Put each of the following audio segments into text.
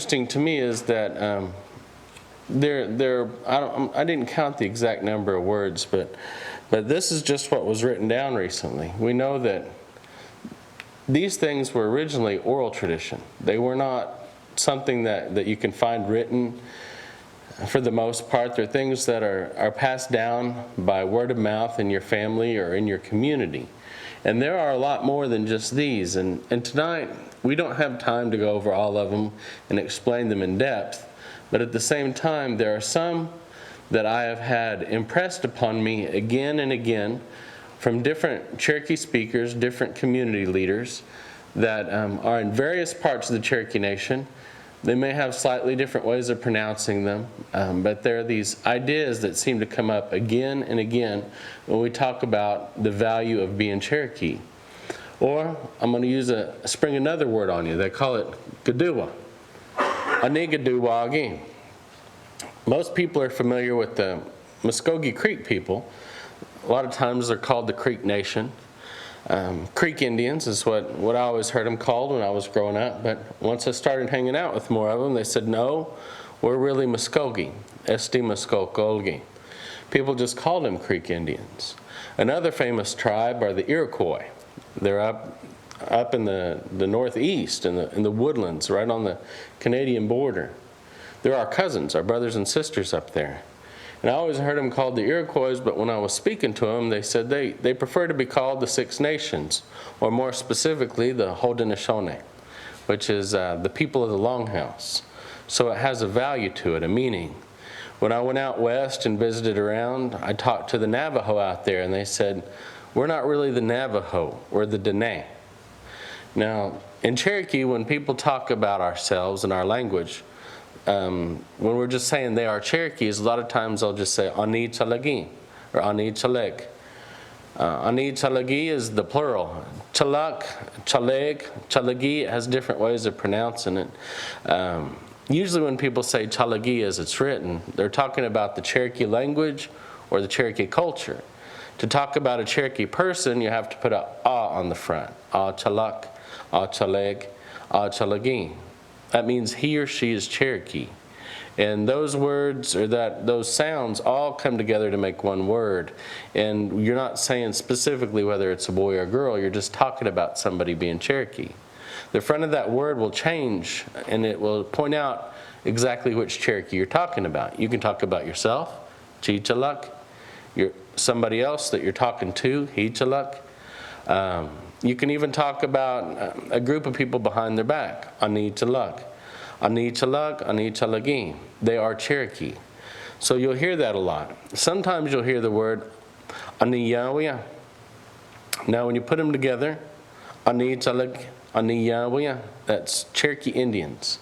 interesting to me is that I didn't count the exact number of words, but this is just what was written down recently. We know that these things were originally oral tradition. They were not something that you can find written. For the most part, they're things that are passed down by word of mouth in your family or in your community. And there are a lot more than just these. And tonight, we don't have time to go over all of them and explain them in depth. But at the same time, there are some that I have had impressed upon me again and again from different Cherokee speakers, different community leaders that are in various parts of the Cherokee Nation. They may have slightly different ways of pronouncing them, but there are these ideas that seem to come up again and again when we talk about the value of being Cherokee. Or I'm going to spring another word on you. They call it Gdua. Oniga Doogie again. Most people are familiar with the Muskogee Creek people. A lot of times they're called the Creek Nation. Creek Indians is what I always heard them called when I was growing up, but once I started hanging out with more of them, they said, no, we're really Muskogee, SD Muskogee. People just called them Creek Indians. Another famous tribe are the Iroquois. They're up in the northeast, in the woodlands, right on the Canadian border. They're our cousins, our brothers and sisters up there. And I always heard them called the Iroquois, but when I was speaking to them, they said they prefer to be called the Six Nations, or more specifically, the Haudenosaunee, which is the people of the Longhouse. So it has a value to it, a meaning. When I went out west and visited around, I talked to the Navajo out there, and they said, we're not really the Navajo, we're the Dene. Now, in Cherokee, when people talk about ourselves and our language, when we're just saying they are Cherokees, a lot of times they'll just say Ani Chalagi or Ani Chaleg. Ani Chalagi is the plural. Chalak, Chaleg, Chalagi has different ways of pronouncing it. Usually when people say Chalagi as it's written, they're talking about the Cherokee language or the Cherokee culture. To talk about a Cherokee person, you have to put a on the front. Chalak, Chaleg, Chalagi. That means he or she is Cherokee. And those words, or those sounds, all come together to make one word. And you're not saying specifically whether it's a boy or a girl, you're just talking about somebody being Cherokee. The front of that word will change, and it will point out exactly which Cherokee you're talking about. You can talk about yourself, Chichaluk, somebody else that you're talking to, Hichaluk. You can even talk about a group of people behind their back, Ani Chaluk. Ani Chaluk, Ani Chalagi. They are Cherokee. So you'll hear that a lot. Sometimes you'll hear the word Ani Yahweh. Now when you put them together, Ani Chaluk, Ani Yahweh, that's Cherokee Indians.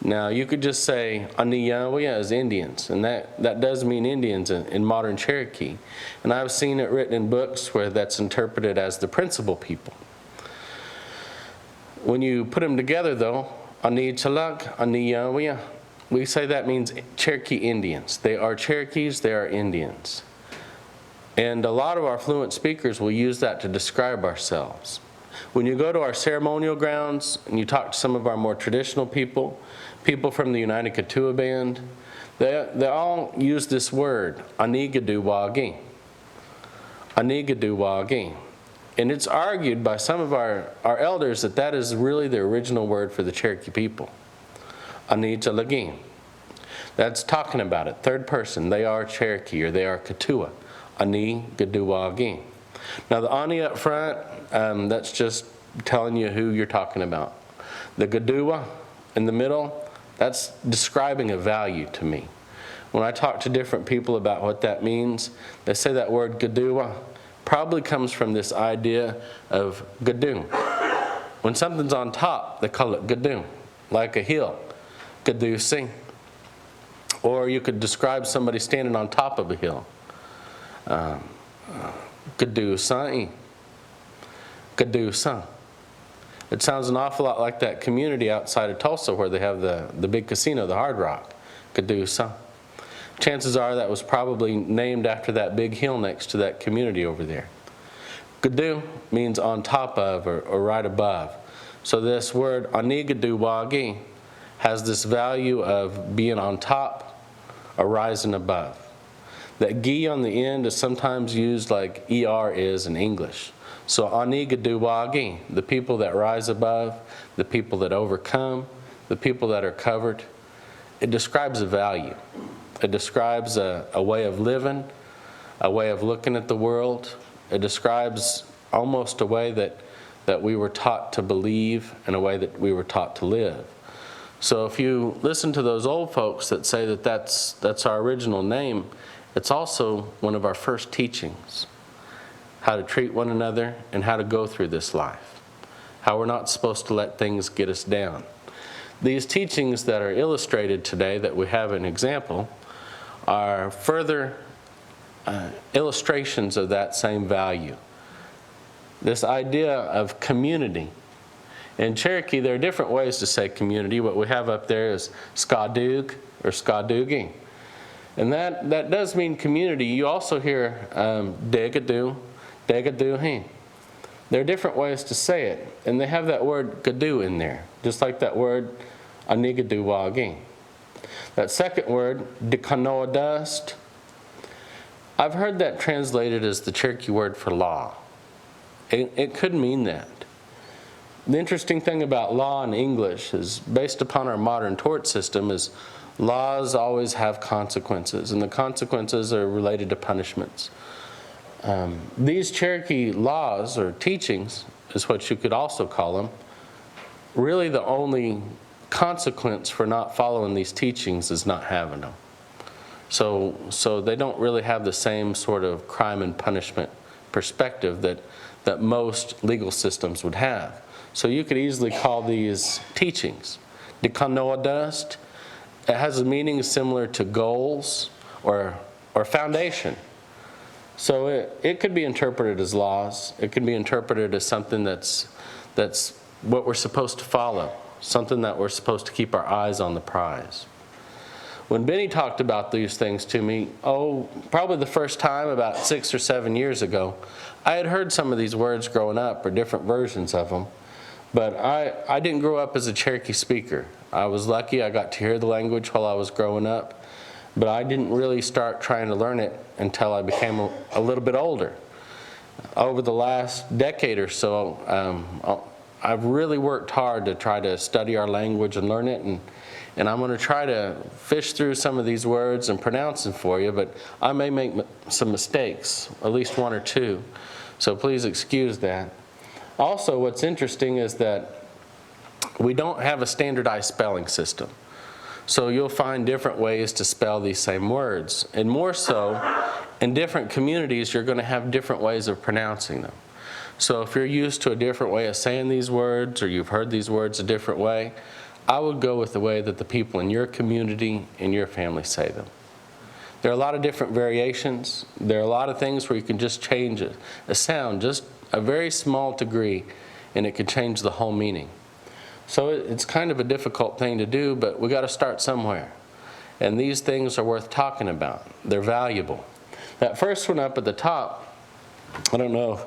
Now you could just say Ani Yahweh as Indians, and that does mean Indians in modern Cherokee. And I've seen it written in books where that's interpreted as the principal people. When you put them together though, Ani Chaluk, Ani Yahweh, we say that means Cherokee Indians. They are Cherokees, they are Indians. And a lot of our fluent speakers will use that to describe ourselves. When you go to our ceremonial grounds and you talk to some of our more traditional people from the United Katoa Band, they all use this word, Oniga Doogie. Oniga Doogie. And it's argued by some of our elders that is really the original word for the Cherokee people. Oniga Lagi. That's talking about it, third person. They are Cherokee or they are Katoa. Ani Gdua. Now the Ani up front, that's just telling you who you're talking about. The Gdua in the middle, that's describing a value to me. When I talk to different people about what that means, they say that word Gdua probably comes from this idea of Gdoo. When something's on top, they call it Gdoo, like a hill, Gdoo sing. Or you could describe somebody standing on top of a hill. Gdoo sa'i, Gdoo sa. It sounds an awful lot like that community outside of Tulsa where they have the big casino, the Hard Rock, Gdoo sa. Chances are that was probably named after that big hill next to that community over there. Gdoo means on top of or right above. So this word Oniga Doogie has this value of being on top or rising above. That gi on the end is sometimes used like er is in English. So Oniga Doogie, the people that rise above, the people that overcome, the people that are covered. It describes a value. It describes a way of living, a way of looking at the world. It describes almost a way that we were taught to believe and a way that we were taught to live. So if you listen to those old folks that say that that's our original name, it's also one of our first teachings. How to treat one another and how to go through this life. How we're not supposed to let things get us down. These teachings that are illustrated today, that we have an example, are further illustrations of that same value. This idea of community. In Cherokee, there are different ways to say community. What we have up there is skadoog or skadoogie. And that does mean community. You also hear Deja, Deja. There are different ways to say it. And they have that word Gdua in there, just like that word Oniga Doogie. That second word, de Kanoa dust, I've heard that translated as the Cherokee word for law. It could mean that. The interesting thing about law in English is, based upon our modern tort system, is laws always have consequences, and the consequences are related to punishments. These Cherokee laws, or teachings, is what you could also call them, really the only consequence for not following these teachings is not having them. So they don't really have the same sort of crime and punishment perspective that most legal systems would have. So you could easily call these teachings. De Kanoa dust, it has a meaning similar to goals or foundation. So it could be interpreted as laws. It could be interpreted as something that's what we're supposed to follow, something that we're supposed to keep our eyes on the prize. When Benny talked about these things to me, probably the first time about 6 or 7 years ago, I had heard some of these words growing up, or different versions of them, but I didn't grow up as a Cherokee speaker. I was lucky I got to hear the language while I was growing up, but I didn't really start trying to learn it until I became a little bit older. Over the last decade or so, I've really worked hard to try to study our language and learn it, and I'm going to try to fish through some of these words and pronounce them for you, but I may make some mistakes, at least one or two, so please excuse that. Also, what's interesting is that we don't have a standardized spelling system. So you'll find different ways to spell these same words. And more so, in different communities, you're going to have different ways of pronouncing them. So if you're used to a different way of saying these words, or you've heard these words a different way, I would go with the way that the people in your community and your family say them. There are a lot of different variations. There are a lot of things where you can just change a sound, just a very small degree, and it could change the whole meaning. So it's kind of a difficult thing to do, but we got to start somewhere. And these things are worth talking about. They're valuable. That first one up at the top, I don't know if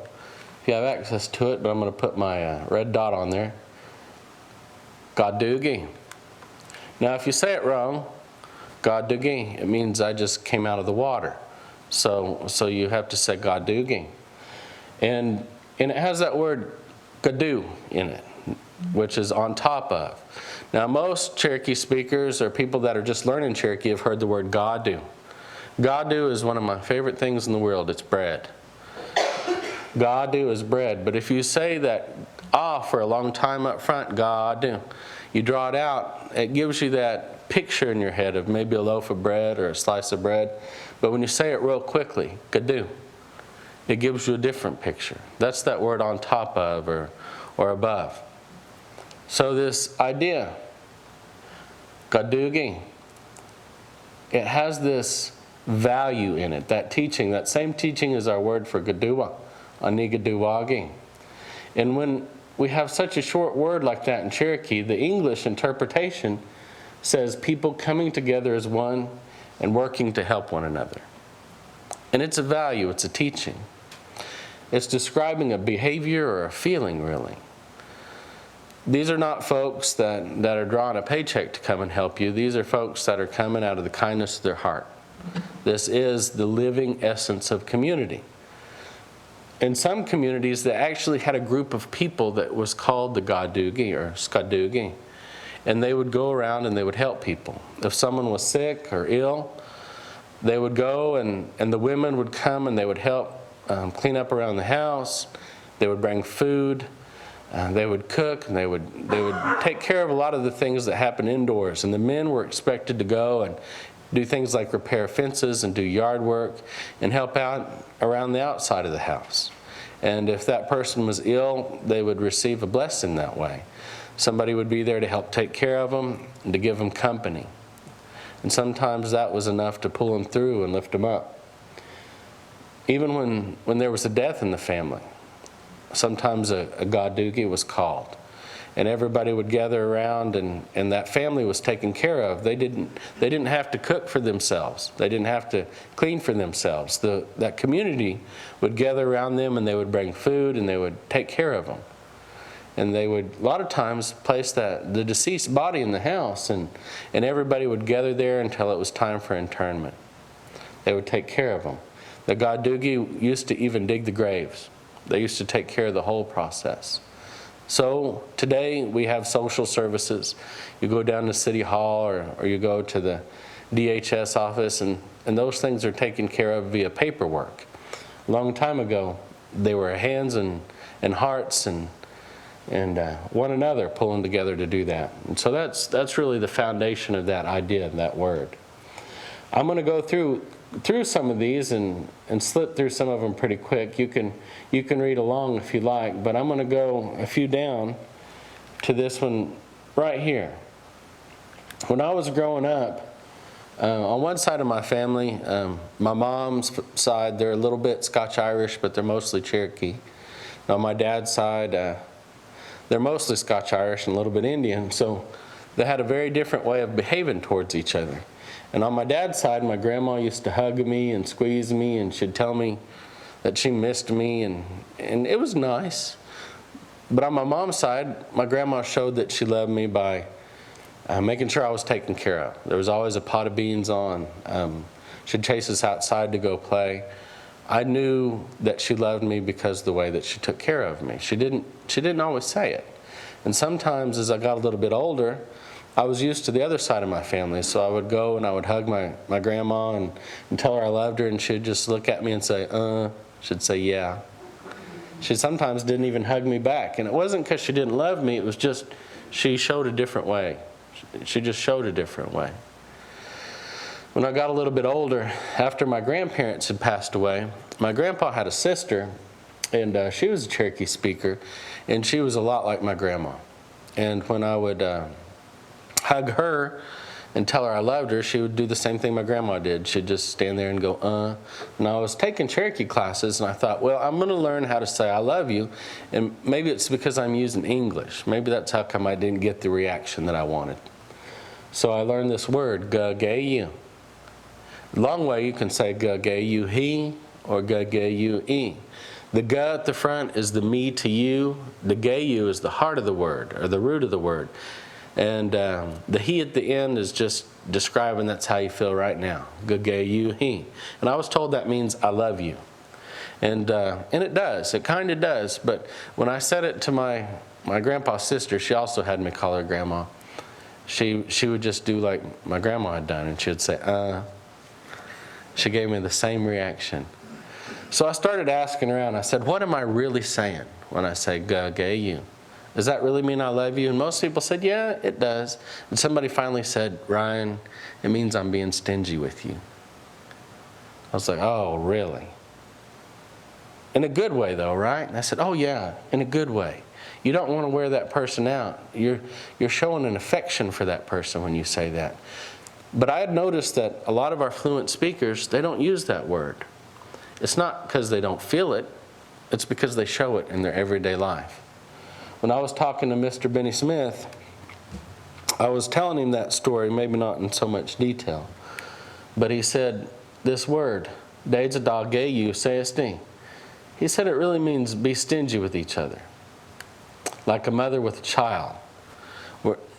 you have access to it, but I'm going to put my red dot on there. Doogie. Now if you say it wrong, Doogie, it means I just came out of the water. So you have to say Doogie. And it has that word Gdua in it, which is on top of. Now most Cherokee speakers or people that are just learning Cherokee have heard the word Gdua. Gdua is one of my favorite things in the world. It's bread. Gdua is bread. But if you say that for a long time up front, Gdua, you draw it out, it gives you that picture in your head of maybe a loaf of bread or a slice of bread. But when you say it real quickly, Gdua, it gives you a different picture. That's that word on top of or above. So this idea, Doogie, it has this value in it, that teaching. That same teaching is our word for Gdua, Oniga Doogie. And when we have such a short word like that in Cherokee, the English interpretation says people coming together as one and working to help one another. And it's a value, it's a teaching. It's describing a behavior or a feeling, really. these are not folks that are drawing a paycheck to come and help you. These are folks that are coming out of the kindness of their heart. This is the living essence of community. In some communities, they actually had a group of people that was called the Doogie or Doogie, and they would go around and they would help people. If someone was sick or ill, they would go and the women would come and they would help clean up around the house. They would bring food. They would cook, and they would take care of a lot of the things that happen indoors. And the men were expected to go and do things like repair fences and do yard work and help out around the outside of the house. And if that person was ill, they would receive a blessing that way. Somebody would be there to help take care of them and to give them company. And sometimes that was enough to pull them through and lift them up. Even when there was a death in the family, sometimes a Doogie was called. And everybody would gather around, and that family was taken care of. They didn't have to cook for themselves. They didn't have to clean for themselves. That community would gather around them, and they would bring food, and they would take care of them. And they would, a lot of times, place the deceased body in the house, and everybody would gather there until it was time for interment. They would take care of them. The Doogie used to even dig the graves. They used to take care of the whole process. So today we have social services. You go down to City Hall or you go to the DHS office, and those things are taken care of via paperwork. A long time ago, they were hands and hearts and one another pulling together to do that. And so that's really the foundation of that idea, that word. I'm going to go through some of these and slip through some of them pretty quick. You can read along if you like, but I'm going to go a few down to this one right here. When I was growing up, on one side of my family, my mom's side, they're a little bit Scotch-Irish, but they're mostly Cherokee. And on my dad's side, they're mostly Scotch-Irish and a little bit Indian, so they had a very different way of behaving towards each other. And on my dad's side, my grandma used to hug me and squeeze me, and she'd tell me that she missed me, and it was nice. But on my mom's side, my grandma showed that she loved me by making sure I was taken care of. There was always a pot of beans on. She'd chase us outside to go play. I knew that she loved me because of the way that she took care of me. She didn't always say it. And sometimes as I got a little bit older, I was used to the other side of my family, so I would go and I would hug my grandma and tell her I loved her, and she'd just look at me and say, she'd say, yeah. She sometimes didn't even hug me back, and it wasn't because she didn't love me, it was just she showed a different way. She just showed a different way. When I got a little bit older, after my grandparents had passed away, my grandpa had a sister, and she was a Cherokee speaker, and she was a lot like my grandma. And when I would hug her and tell her I loved her, she would do the same thing my grandma did. She'd just stand there and go, And I was taking Cherokee classes, and I thought, well, I'm going to learn how to say I love you, and maybe it's because I'm using English. Maybe that's how come I didn't get the reaction that I wanted. So I learned this word, ga-ga-you. Long way you can say ga-ga-you-he or ga-ga-you-e. The ga at the front is the me to you. The ga-you is the heart of the word, or the root of the word. And the he at the end is just describing that's how you feel right now. Ga-ga-you-he. And I was told that means I love you. And it does. It kind of does. But when I said it to my grandpa's sister, she also had me call her grandma. She would just do like my grandma had done, and she would say, She gave me the same reaction. So I started asking around. I said, what am I really saying when I say ga-ga-you? Does that really mean I love you? And most people said, yeah, it does. And somebody finally said, Ryan, it means I'm being stingy with you. I was like, oh, really? In a good way, though, right? And I said, oh, yeah, in a good way. You don't want to wear that person out. You're showing an affection for that person when you say that. But I had noticed that a lot of our fluent speakers, they don't use that word. It's not because they don't feel it. It's because they show it in their everyday life. When I was talking to Mr. Benny Smith, I was telling him that story, maybe not in so much detail. But he said, this word, Deja, SKSD. He said it really means be stingy with each other. like a mother with a child.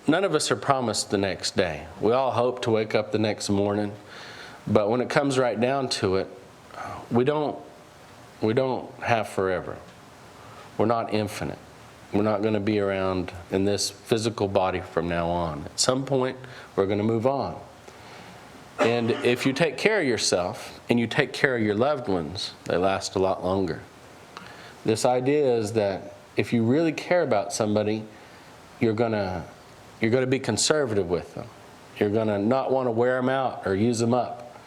None of us are promised the next day. We all hope to wake up the next morning, but when it comes right down to it, we don't have forever. We're not infinite. We're not going to be around in this physical body from now on. At some point, we're going to move on. And if you take care of yourself and you take care of your loved ones, they last a lot longer. This idea is that if you really care about somebody, you're going to be conservative with them. You're going to not want to wear them out or use them up.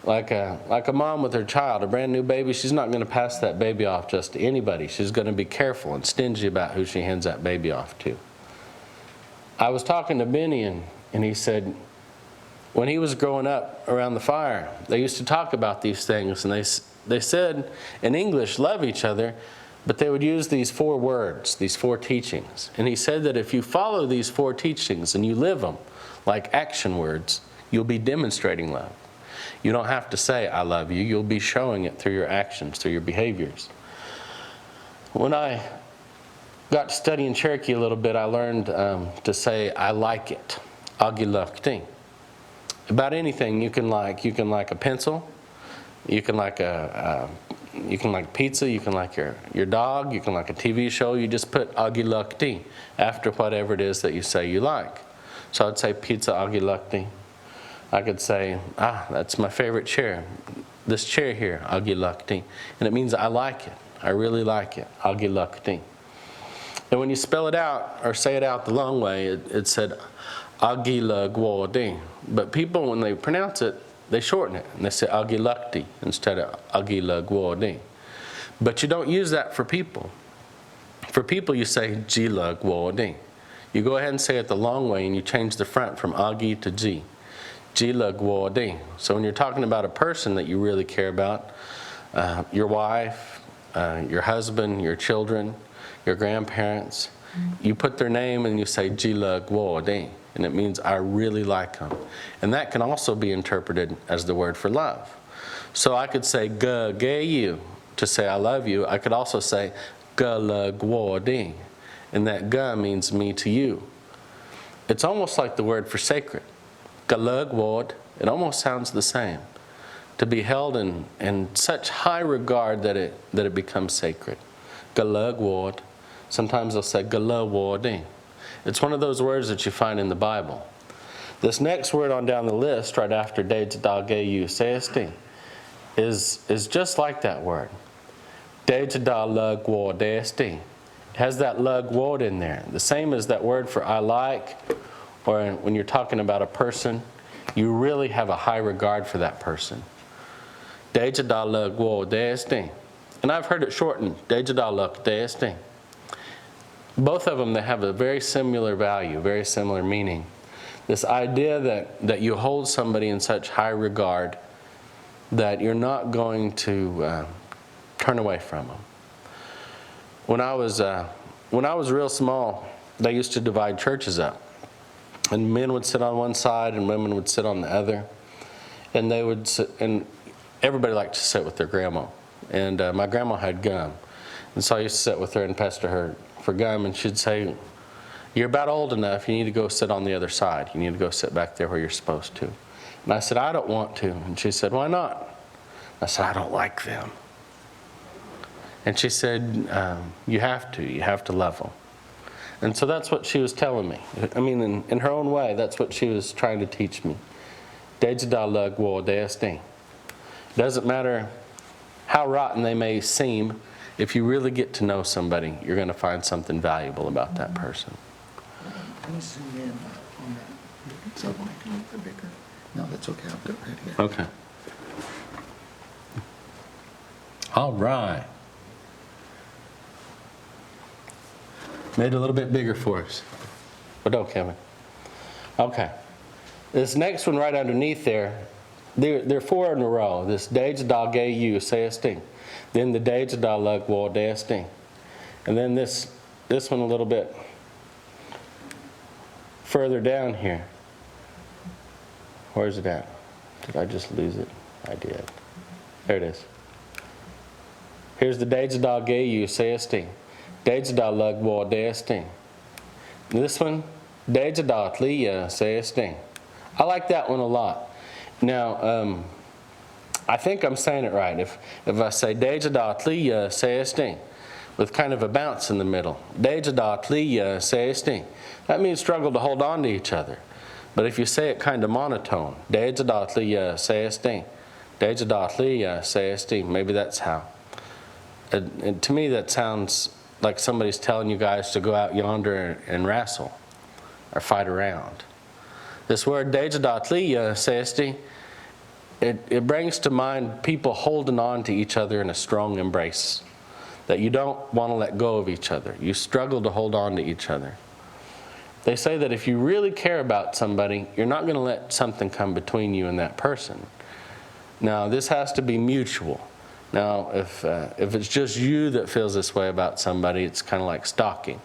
Like a mom with her child, a brand new baby, she's not going to pass that baby off just to anybody. She's going to be careful and stingy about who she hands that baby off to. I was talking to Benny, and he said, when he was growing up around the fire, they used to talk about these things, and they said in English, love each other, but they would use these 4 words, these 4 teachings. And he said that if you follow these 4 teachings and you live them like action words, you'll be demonstrating love. You don't have to say, I love you. You'll be showing it through your actions, through your behaviors. When I got to studying Cherokee a little bit, I learned to say, I like it. Aguila. About anything you can like. You can like a pencil. You can like pizza. You can like your dog. You can like a TV show. You just put Aguila after whatever it is that you say you like. So I'd say pizza Aguila. I could say, that's my favorite chair. This chair here, Aguila. And it means I like it. I really like it. Aguila. And when you spell it out or say it out the long way, it said Aguila. But people, when they pronounce it, they shorten it and they say Aguilakti instead of Aguila. But you don't use that for people. For people, you say Gila. You go ahead and say it the long way and you change the front from Agi to G. So when you're talking about a person that you really care about, your wife, your husband, your children, your grandparents, you put their name and you say and it means I really like them. And that can also be interpreted as the word for love. So I could say you to say I love you. I could also say and that ga means me to you. It's almost like the word for sacred. It almost sounds the same. To be held in such high regard that it becomes sacred. Sometimes they'll say It's one of those words that you find in the Bible. This next word on down the list, right after Deja is just like that word. It has that lug in there. The same as that word for I like, or when you're talking about a person, you really have a high regard for that person. And I've heard it shortened, Both of them, they have a very similar value, very similar meaning. This idea that you hold somebody in such high regard that you're not going to turn away from them. When I was real small, they used to divide churches up. And men would sit on one side and women would sit on the other. And they would sit, and everybody liked to sit with their grandma. And my grandma had gum. And so I used to sit with her and pester her for gum, and she'd say, you're about old enough, you need to go sit on the other side. You need to go sit back there where you're supposed to. And I said, I don't want to. And she said, why not? I said, I don't like them. And she said, you have to love them. And so that's what she was telling me. I mean, in her own way, that's what she was trying to teach me. Doesn't matter how rotten they may seem, if you really get to know somebody, you're going to find something valuable about that person. Let me zoom in on that. So I can make it bigger. No, that's okay. I'll go right here. Okay. All right. Made it a little bit bigger for us. But don't, Kevin. Okay. This next one right underneath there are 4 in a row. This Deja SKSD. Then the Deja SKSD. And then this one a little bit further down here. Where's it at? Did I just lose it? I did. There it is. Here's the Deja SKSD. Deja da lagwa destin. This one, Deja da tlia SKSD. I like that one a lot. Now, I think I'm saying it right. If I say Deja da tlia SKSD with kind of a bounce in the middle, Deja da tlia SKSD, that means struggle to hold on to each other. But if you say it kind of monotone, Deja da tlia SKSD, Deja da tlia SKSD, maybe that's how. And to me, that sounds like somebody's telling you guys to go out yonder and wrestle or fight around. This word Deja da tlia SKSD, it brings to mind people holding on to each other in a strong embrace, that you don't want to let go of each other. You struggle to hold on to each other. They say that if you really care about somebody, you're not going to let something come between you and that person. Now, this has to be mutual. Now, if it's just you that feels this way about somebody, it's kind of like stalking.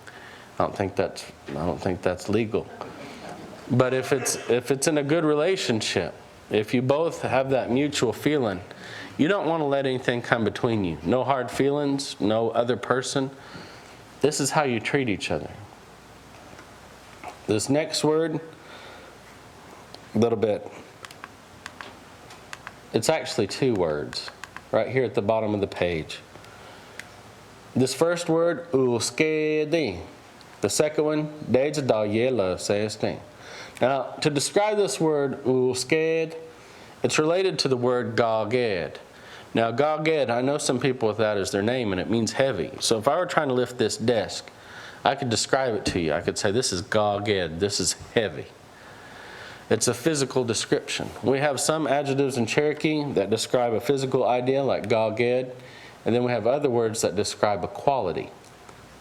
I don't think that's legal. But if it's in a good relationship, if you both have that mutual feeling, you don't want to let anything come between you. No hard feelings, no other person. This is how you treat each other. This next word, a little bit. It's actually two words, right here at the bottom of the page. This first word, SKSD. The second one, Deja da yela SKSD. Now, to describe this word, SKSD, it's related to the word gaged. Now, gaged, I know some people with that as their name, and it means heavy. So if I were trying to lift this desk, I could describe it to you. I could say, this is gaged, this is heavy. It's a physical description. We have some adjectives in Cherokee that describe a physical idea, like gaged, and then we have other words that describe a quality,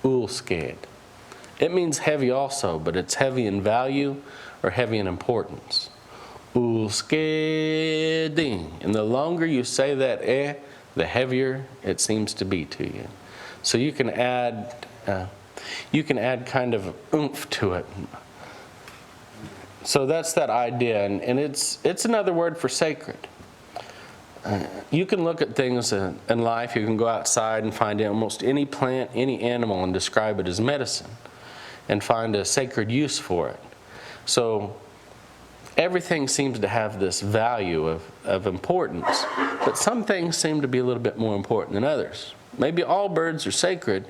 SKSD. It means heavy also, but it's heavy in value or heavy in importance. SKSD. And the longer you say that the heavier it seems to be to you. So you can add kind of oomph to it. So that's that idea, and it's another word for sacred. You can look at things in life. You can go outside and find almost any plant, any animal, and describe it as medicine, and find a sacred use for it. So everything seems to have this value of importance, but some things seem to be a little bit more important than others. Maybe all birds are sacred,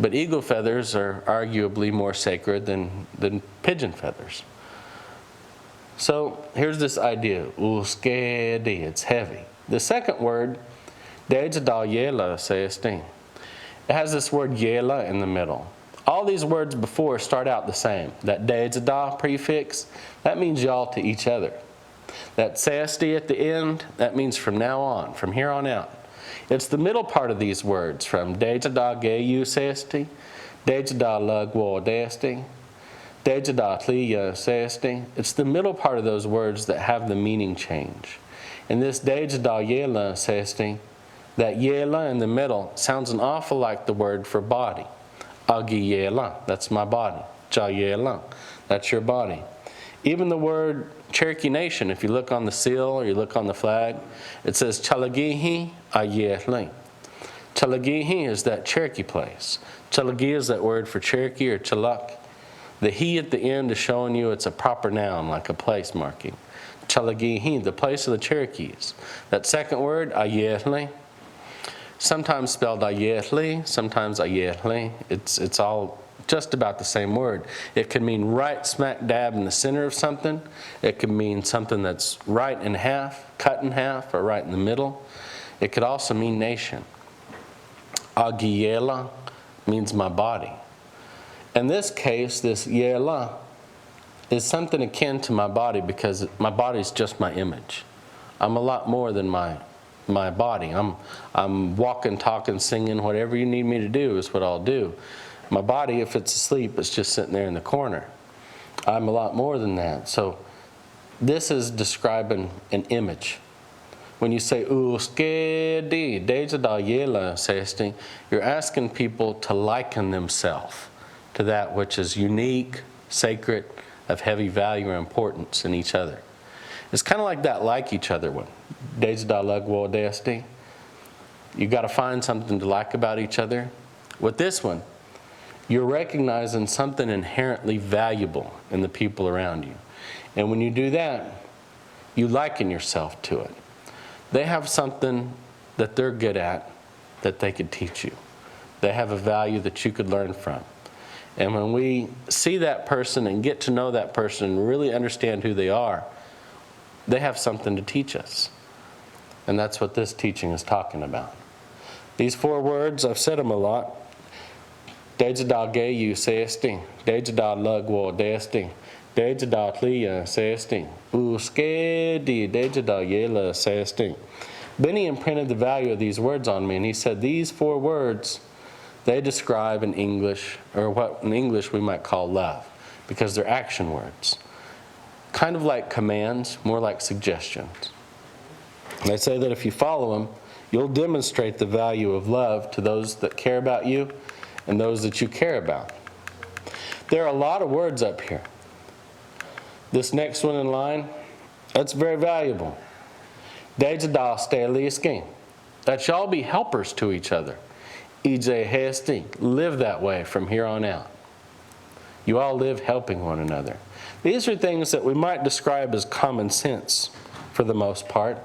but eagle feathers are arguably more sacred than pigeon feathers. So here's this idea, SKSD, it's heavy. The second word, Deja da yela SKSD. It has this word yela in the middle. All these words before start out the same. That Deja da prefix, that means y'all to each other. That SKSD at the end, that means from now on, from here on out. It's the middle part of these words, from Deja da geyu SKSD, Deja da lagwa destin, Deja da tlia SKSD. It's the middle part of those words that have the meaning change. And this Deja da yela SKSD, that yela in the middle sounds an awful like the word for body. Aguila, that's my body. Jayela, that's your body. Even the word Cherokee Nation, if you look on the seal or you look on the flag, it says Chalagihi Ayehli. Chalagihi is that Cherokee place. Chalagi is that word for Cherokee or Chaluk. The he at the end is showing you it's a proper noun, like a place marking. Chalagihi, the place of the Cherokees. That second word, Ayehli, sometimes spelled Ayehli, sometimes Ayehli. It's all just about the same word. It can mean right smack dab in the center of something. It can mean something that's right in half, cut in half, or right in the middle. It could also mean nation. Aguila means my body. In this case, this yela is something akin to my body because my body is just my image. I'm a lot more than my body. I'm walking, talking, singing, whatever you need me to do is what I'll do. My body, if it's asleep, it's just sitting there in the corner. I'm a lot more than that. So this is describing an image. When you say, SKSD, Deja da yela SKSD, you're asking people to liken themselves to that which is unique, sacred, of heavy value or importance in each other. It's kind of like that like each other one. Deja da lagwa destin. You got to find something to like about each other. With this one, You're recognizing something inherently valuable in the people around you. And when you do that, you liken yourself to it. They have something that they're good at that they could teach you. They have a value that you could learn from. And when we see that person and get to know that person and really understand who they are, they have something to teach us. And that's what this teaching is talking about. These 4 words, I've said them a lot. Deja da ge yu SKSD. Deja da lugwo desting. Deja da tlia SKSD. Uskedi deja da yela SKSD. Benny imprinted the value of these words on me, and he said these 4 words, they describe in English, or what in English we might call love, because they're action words. Kind of like commands, more like suggestions. And they say that if you follow them, you'll demonstrate the value of love to those that care about you and those that you care about. There are a lot of words up here. This next one in line, that's very valuable. Deja da stay. That y'all be helpers to each other. SKSD. Live that way from here on out. You all live helping one another. These are things that we might describe as common sense for the most part,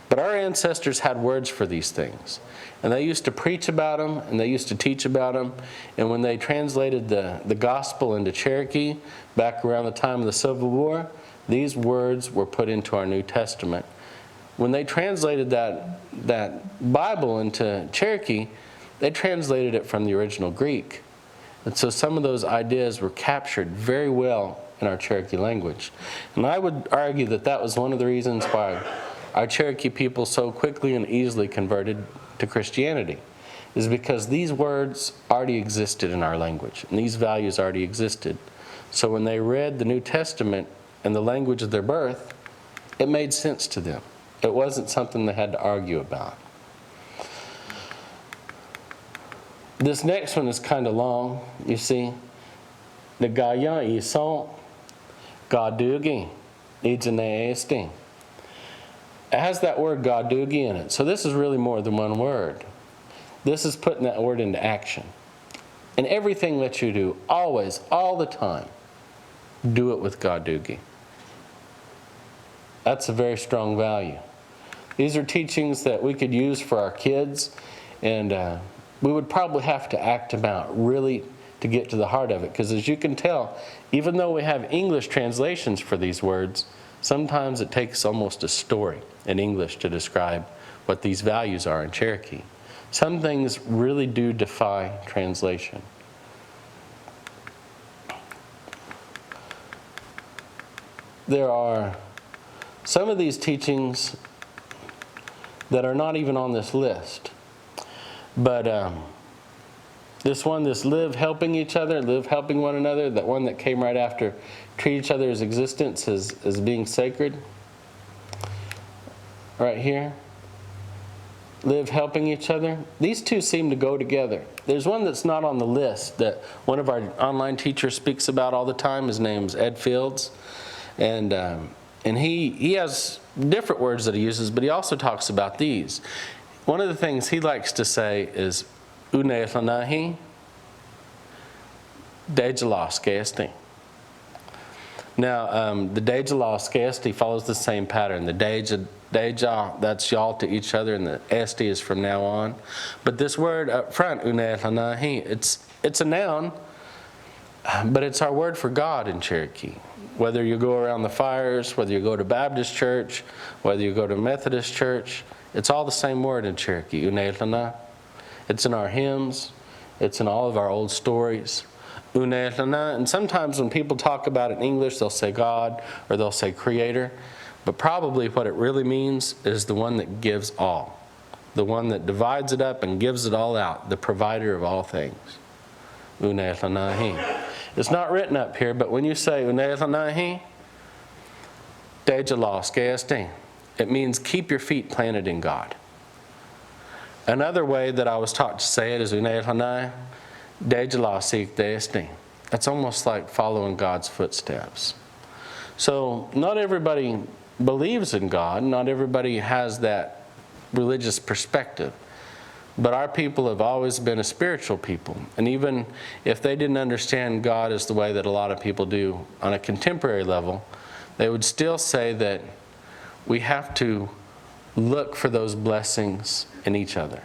but our ancestors had words for these things. And they used to preach about them, and they used to teach about them. And when they translated the gospel into Cherokee, back around the time of the Civil War, these words were put into our New Testament. When they translated that Bible into Cherokee, they translated it from the original Greek. And so some of those ideas were captured very well in our Cherokee language. And I would argue that that was one of the reasons why our Cherokee people so quickly and easily converted to Christianity, is because these words already existed in our language, and these values already existed. So when they read the New Testament in the language of their birth, it made sense to them. It wasn't something they had to argue about. This next one is kind of long, you see. The Gayan yi son, Doogie, SKSD. It has that word Doogie in it. So this is really more than one word. This is putting that word into action. And everything that you do, always, all the time, do it with Doogie. That's a very strong value. These are teachings that we could use for our kids, and we would probably have to act them out really to get to the heart of it. Because as you can tell, even though we have English translations for these words, sometimes it takes almost a story in English to describe what these values are in Cherokee. Some things really do defy translation. There are some of these teachings that are not even on this list. But this one, this live helping each other, live helping one another, that one that came right after, treat each other's existence as being sacred. Right here. Live helping each other. These two seem to go together. There's one that's not on the list that one of our online teachers speaks about all the time. His name's Ed Fields. And he has different words that he uses, but he also talks about these. One of the things he likes to say is Unehlanahi Deja SKSD. Now, the Deja SKSD follows the same pattern. The Deja, that's y'all to each other, and the SD is from now on. But this word up front, Unehlanahi, it's a noun, but it's our word for God in Cherokee. Whether you go around the fires, whether you go to Baptist church, whether you go to Methodist church, it's all the same word in Cherokee, Unehlana. It's in our hymns. It's in all of our old stories. Unehlana. And sometimes when people talk about it in English, they'll say God or they'll say Creator. But probably what it really means is the one that gives all. The one that divides it up and gives it all out. The provider of all things. Unehlanahi. It's not written up here, but when you say Unehlanahi, Deja SKSD, it means keep your feet planted in God. Another way that I was taught to say it is Unehlanahi, Deja SKSD. That's almost like following God's footsteps. So not everybody believes in God. Not everybody has that religious perspective. But our people have always been a spiritual people. And even if they didn't understand God as the way that a lot of people do on a contemporary level, they would still say that we have to look for those blessings in each other.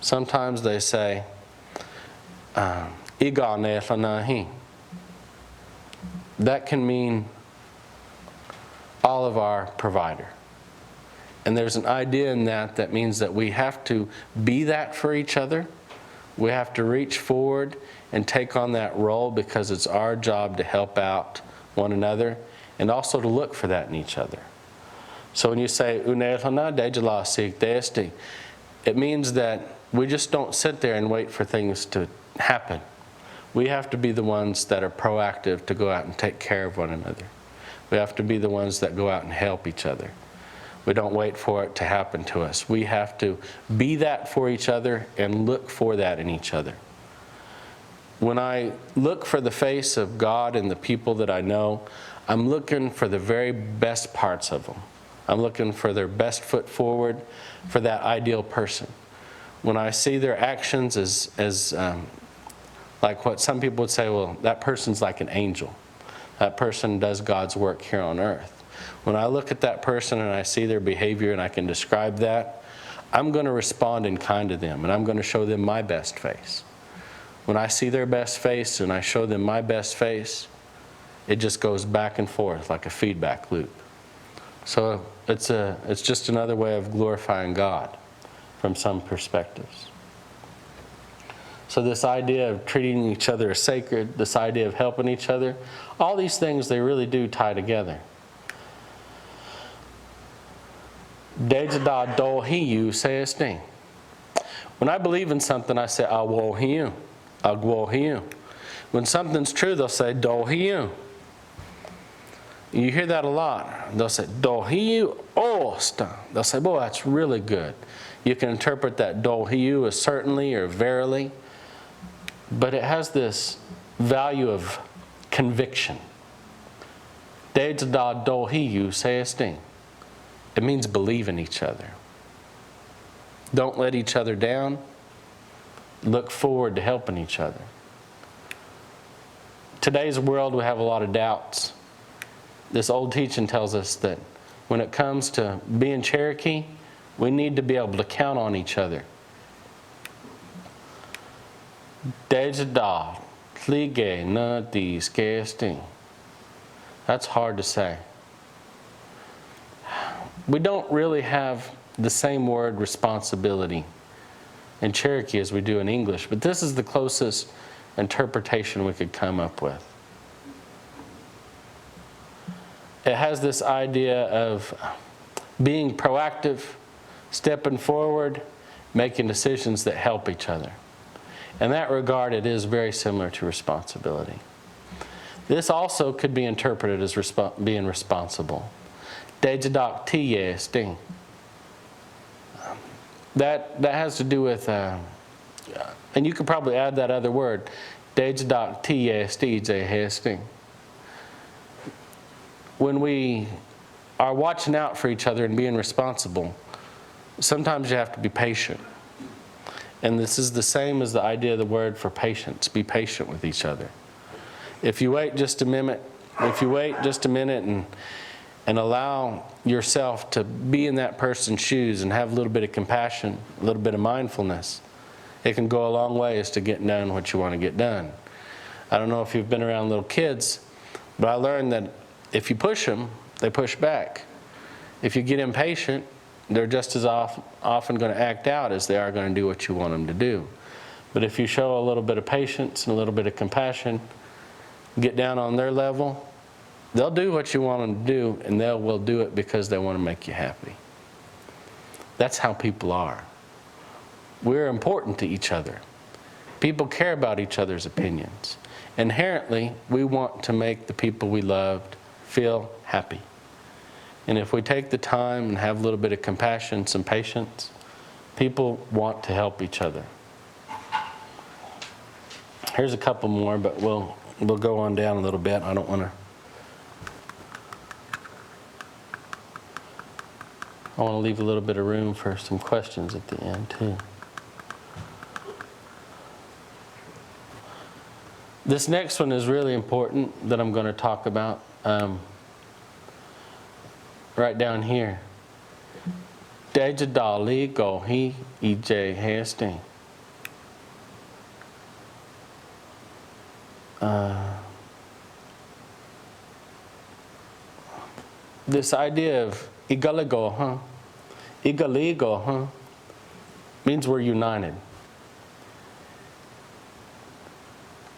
Sometimes they say, Iga ne'lanahi. That can mean all of our provider. And there's an idea in that that means that we have to be that for each other. We have to reach forward and take on that role because it's our job to help out one another and also to look for that in each other. So when you say, Deja SKSD, it means that we just don't sit there and wait for things to happen. We have to be the ones that are proactive to go out and take care of one another. We have to be the ones that go out and help each other. We don't wait for it to happen to us. We have to be that for each other and look for that in each other. When I look for the face of God in the people that I know, I'm looking for the very best parts of them. I'm looking for their best foot forward, for that ideal person. When I see their actions as like what some people would say, well, that person's like an angel. That person does God's work here on earth. When I look at that person and I see their behavior and I can describe that, I'm going to respond in kind to them and I'm going to show them my best face. When I see their best face and I show them my best face, it just goes back and forth like a feedback loop. So it's just another way of glorifying God from some perspectives. So this idea of treating each other as sacred, this idea of helping each other, all these things, they really do tie together. Deja Doogie SKSD. When I believe in something, I say, Agwohiu. When something's true, they'll say, Doogie. You hear that a lot. They'll say, Doogie Osta. They'll say, boy, that's really good. You can interpret that Doogie as certainly or verily, but it has this value of conviction. Deja Doogie SKSD. It means believe in each other. Don't let each other down. Look forward to helping each other. Today's world, we have a lot of doubts. This old teaching tells us that when it comes to being Cherokee, we need to be able to count on each other. Deja Tlige na di SKSD. That's hard to say. We don't really have the same word responsibility in Cherokee as we do in English, but this is the closest interpretation we could come up with. It has this idea of being proactive, stepping forward, making decisions that help each other. In that regard, it is very similar to responsibility. This also could be interpreted as being responsible. Deja SKSD. That has to do with, and you could probably add that other word, Deja SKSD. When we are watching out for each other and being responsible, sometimes you have to be patient. And this is the same as the idea of the word for patience. Be patient with each other. If you wait just a minute, and allow yourself to be in that person's shoes and have a little bit of compassion, a little bit of mindfulness, it can go a long way as to getting done what you want to get done. I don't know if you've been around little kids, but I learned that if you push them, they push back. If you get impatient, they're just as often going to act out as they are going to do what you want them to do. But if you show a little bit of patience and a little bit of compassion, get down on their level, they'll do what you want them to do, and they will do it because they want to make you happy. That's how people are. We're important to each other. People care about each other's opinions. Inherently, we want to make the people we loved feel happy. And if we take the time and have a little bit of compassion, some patience, people want to help each other. Here's a couple more, but we'll go on down a little bit. I don't want to leave a little bit of room for some questions at the end too. This next one is really important that I'm going to talk about. Right down here. Deja dali go he ej hasting. This idea of igaligo, igaligo, means we're united.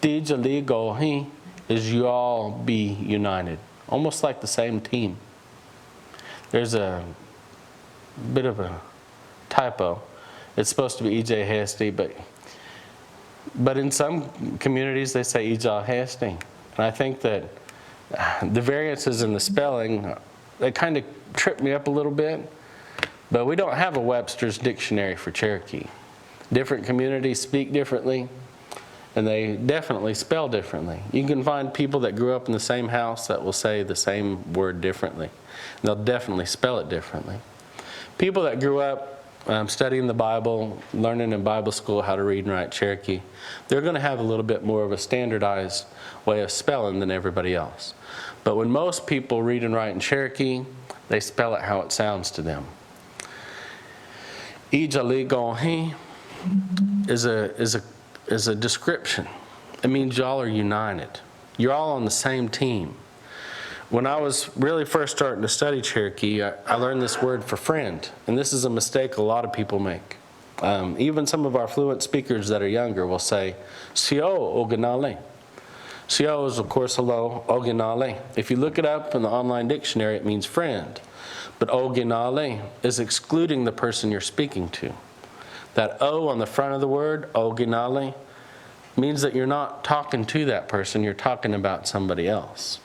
Dijaligo he is you all be united, almost like the same team. There's a bit of a typo. It's supposed to be EJ Hasty, but in some communities they say EJ Hasty. And I think that the variances in the spelling, they kind of trip me up a little bit, but we don't have a Webster's dictionary for Cherokee. Different communities speak differently, and they definitely spell differently. You can find people that grew up in the same house that will say the same word differently. And they'll definitely spell it differently. People that grew up studying the Bible, learning in Bible school how to read and write Cherokee, they're going to have a little bit more of a standardized way of spelling than everybody else. But when most people read and write in Cherokee, they spell it how it sounds to them. Ijaligohi is a description. It means y'all are united. You're all on the same team. When I was really first starting to study Cherokee, I learned this word for friend, and this is a mistake a lot of people make. Even some of our fluent speakers that are younger will say, "Sio oganale." Sio is, of course, hello, oganale. If you look it up in the online dictionary, it means friend. But oganale is excluding the person you're speaking to. That O on the front of the word, oganale, means that you're not talking to that person, you're talking about somebody else.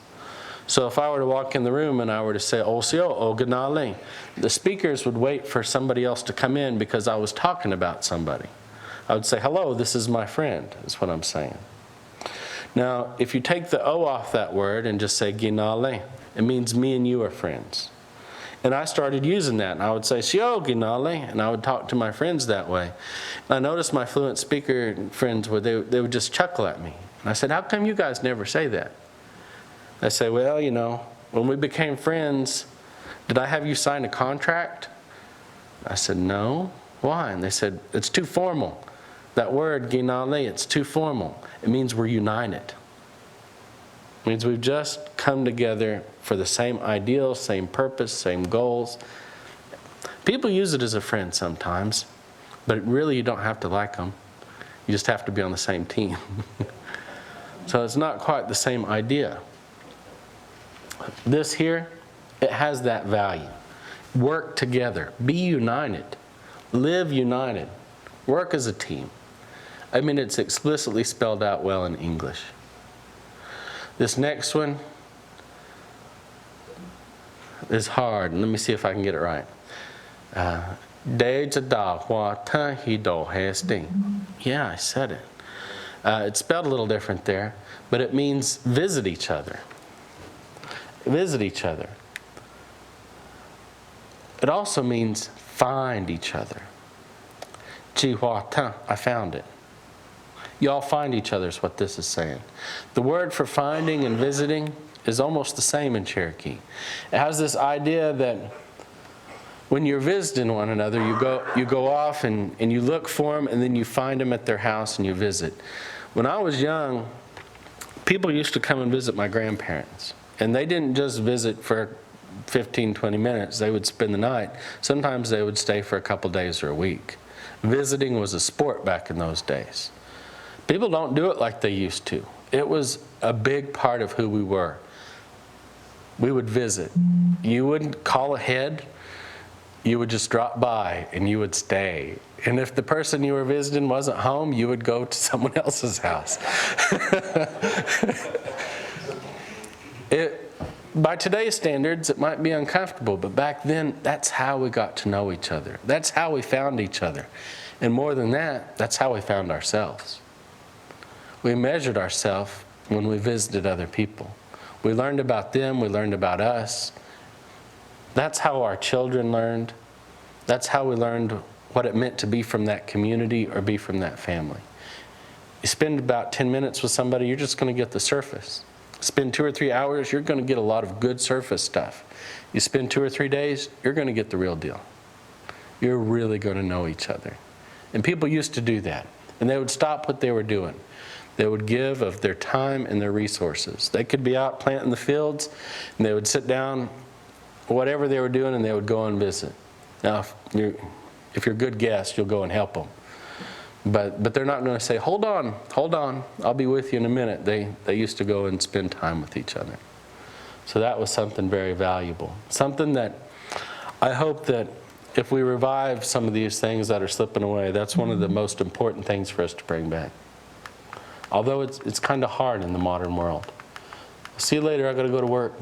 So if I were to walk in the room and I were to say, "Osio oganale," the speakers would wait for somebody else to come in because I was talking about somebody. I would say, "Hello, this is my friend," is what I'm saying. Now, if you take the O off that word and just say ginale, it means me and you are friends. And I started using that, and I would say, "Sio ginale," and I would talk to my friends that way. And I noticed my fluent speaker friends, they would just chuckle at me. And I said, "How come you guys never say that?" I say, "Well, you know, when we became friends, did I have you sign a contract?" I said, "No." "Why?" And they said, "It's too formal. That word, ginale, it's too formal. It means we're united. It means we've just come together for the same ideals, same purpose, same goals." People use it as a friend sometimes, but really you don't have to like them. You just have to be on the same team. So it's not quite the same idea. This here, it has that value. Work together. Be united. Live united. Work as a team. I mean, it's explicitly spelled out well in English. This next one is hard. Let me see if I can get it right. Deja da hua ta hi do hasting. Yeah, I said it. It's spelled a little different there, but it means visit each other. Visit each other. It also means find each other. Ji hua ta, I found it. Y'all find each other is what this is saying. The word for finding and visiting is almost the same in Cherokee. It has this idea that when you're visiting one another, you go off and you look for them, and then you find them at their house and you visit. When I was young, people used to come and visit my grandparents. And they didn't just visit for 15, 20 minutes. They would spend the night. Sometimes they would stay for a couple days or a week. Visiting was a sport back in those days. People don't do it like they used to. It was a big part of who we were. We would visit. You wouldn't call ahead. You would just drop by and you would stay. And if the person you were visiting wasn't home, you would go to someone else's house. By today's standards, it might be uncomfortable, but back then, that's how we got to know each other. That's how we found each other. And more than that, that's how we found ourselves. We measured ourselves when we visited other people. We learned about them, we learned about us. That's how our children learned. That's how we learned what it meant to be from that community or be from that family. You spend about 10 minutes with somebody, you're just going to get the surface. Spend 2 or 3 hours, you're going to get a lot of good surface stuff. You spend 2 or 3 days, you're going to get the real deal. You're really going to know each other. And people used to do that. And they would stop what they were doing. They would give of their time and their resources. They could be out planting the fields, and they would sit down, whatever they were doing, and they would go and visit. Now, if you're a good guest, you'll go and help them. But they're not going to say, hold on, I'll be with you in a minute. They used to go and spend time with each other. So that was something very valuable. Something that I hope that if we revive some of these things that are slipping away, that's one of the most important things for us to bring back. Although it's kind of hard in the modern world. See you later, I got to go to work.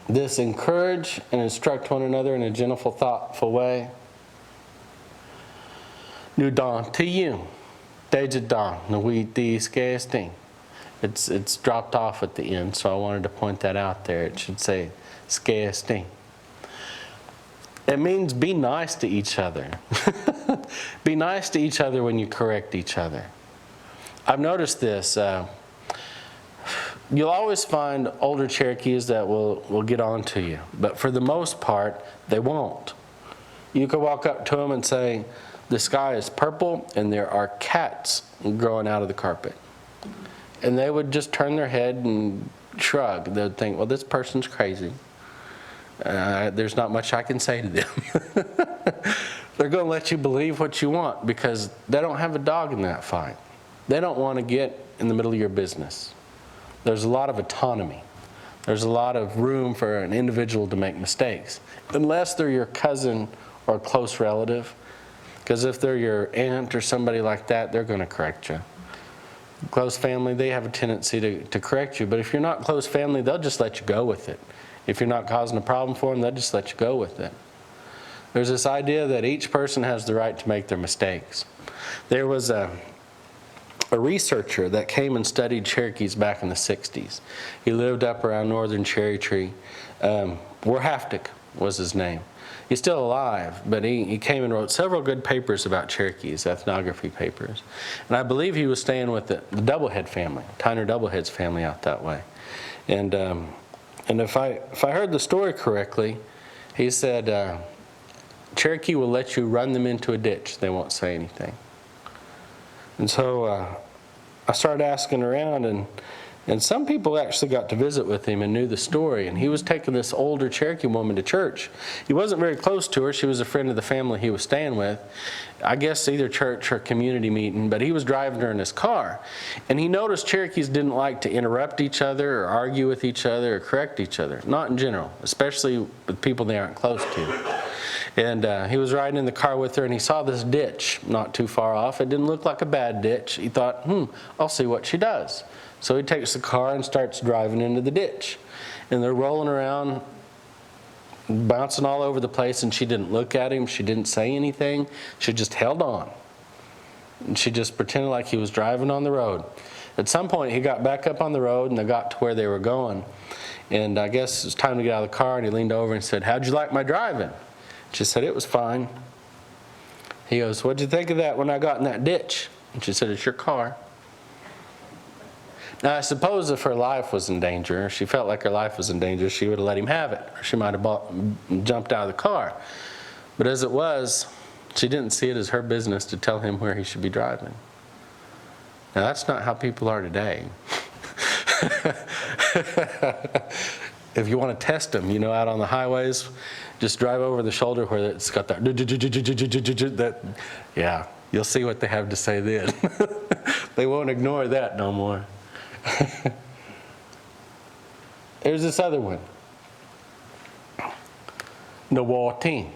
This encourage and instruct one another in a gentle, thoughtful way. Nu dan to you. Deja dan, no we the SKSD. It's dropped off at the end, so I wanted to point that out there. It should say SKSD. It means be nice to each other. Be nice to each other when you correct each other. I've noticed this. You'll always find older Cherokees that will get on to you, but for the most part, they won't. You could walk up to them and say, the sky is purple and there are cats growing out of the carpet. And they would just turn their head and shrug. They'd think, well, this person's crazy. There's not much I can say to them. They're going to let you believe what you want because they don't have a dog in that fight. They don't want to get in the middle of your business. There's a lot of autonomy. There's a lot of room for an individual to make mistakes, unless they're your cousin or a close relative. Because if they're your aunt or somebody like that, they're going to correct you. Close family, they have a tendency to correct you. But if you're not close family, they'll just let you go with it. If you're not causing a problem for them, they'll just let you go with it. There's this idea that each person has the right to make their mistakes. There was a researcher that came and studied Cherokees back in the 60s. He lived up around northern Cherry Tree. Warhaftic was his name. He's still alive, but he came and wrote several good papers about Cherokees, ethnography papers. And I believe he was staying with the Doublehead family, Tyner Doublehead's family out that way. And if I heard the story correctly, he said, Cherokee will let you run them into a ditch. They won't say anything. And so I started asking around, and some people actually got to visit with him and knew the story. And he was taking this older Cherokee woman to church. He wasn't very close to her. She was a friend of the family he was staying with. I guess either church or community meeting, but he was driving her in his car. And he noticed Cherokees didn't like to interrupt each other or argue with each other or correct each other. Not in general, especially with people they aren't close to. And he was riding in the car with her, and he saw this ditch not too far off. It didn't look like a bad ditch. He thought, I'll see what she does. So he takes the car and starts driving into the ditch. And they're rolling around, bouncing all over the place, and she didn't look at him. She didn't say anything. She just held on. And she just pretended like he was driving on the road. At some point, he got back up on the road, and they got to where they were going. And I guess it was time to get out of the car, and he leaned over and said, how'd you like my driving? She said, it was fine. He goes, what'd you think of that when I got in that ditch? And she said, it's your car. Now, I suppose if her life was in danger, or she felt like her life was in danger, she would have let him have it. Or she might have jumped out of the car. But as it was, she didn't see it as her business to tell him where he should be driving. Now, that's not how people are today. If you want to test them, out on the highways, just drive over the shoulder where it's got that, yeah, you'll see what they have to say then. They won't ignore that no more. There's this other one. Nawati,